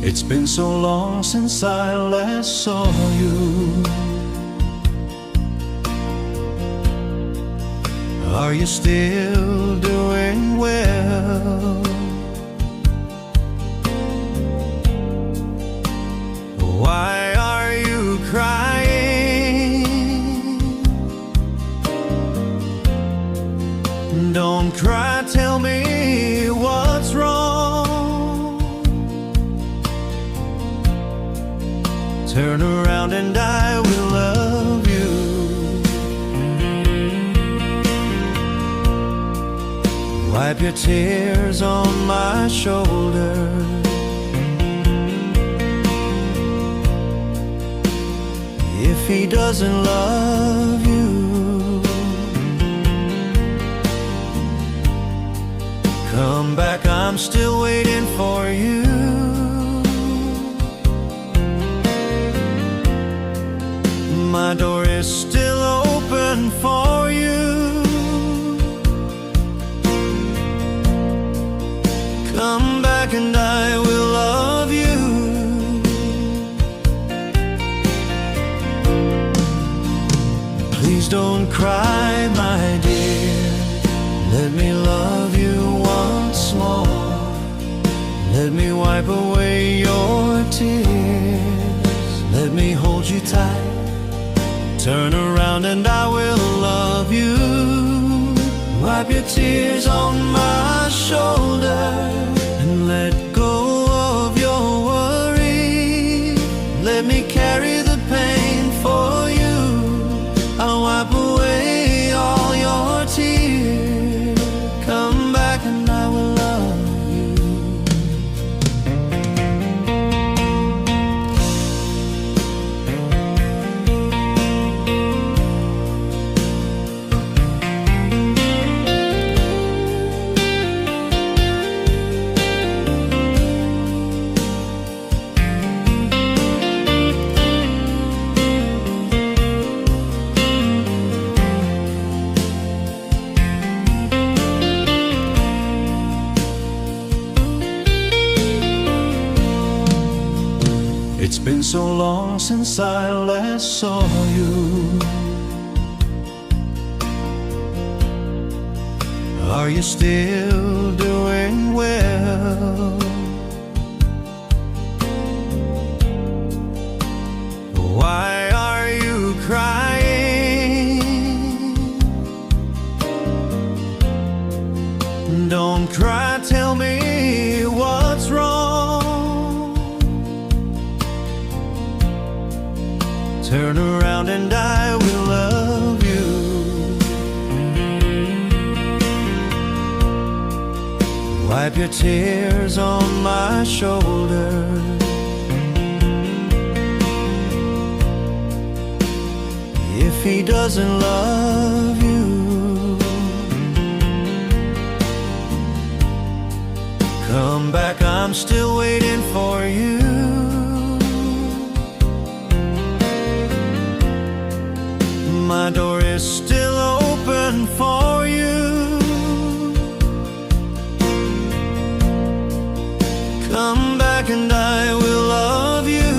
It's been so long since I last saw you. Are you still doing well? Why are you crying? Don't cry, tell me what's wrong. Turn around and I will love you. Wipe your tears on my shoulder. If he doesn't love you, come back, I'm still waiting for you. My door is still open for you. Come back and I will love you. Please don't cry, my dear. Let me love you once more. Let me wipe away your tears. Let me hold you tight. Turn around and I will love you. Wipe your tears on my shoulder and let go of your worry. Let me carry the pain for you. I'll wipe away all your tears. Come back and I will love you. It's been so long since I last saw you. Are you still doing well? Why are you crying? Don't cry, tell me what's wrong. Turn around and I will love you. Wipe your tears on my shoulder. If he doesn't love you, come back, I'm still waiting for you. My door is still open for you. Come back and I will love you.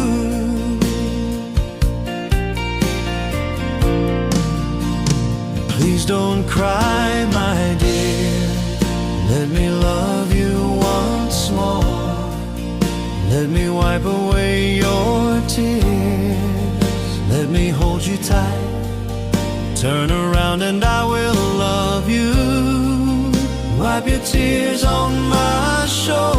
Please don't cry, my dear. Let me love you once more. Let me wipe away your tears. Let me hold you tight. Turn around and I will love you. Wipe your tears on my shoulder.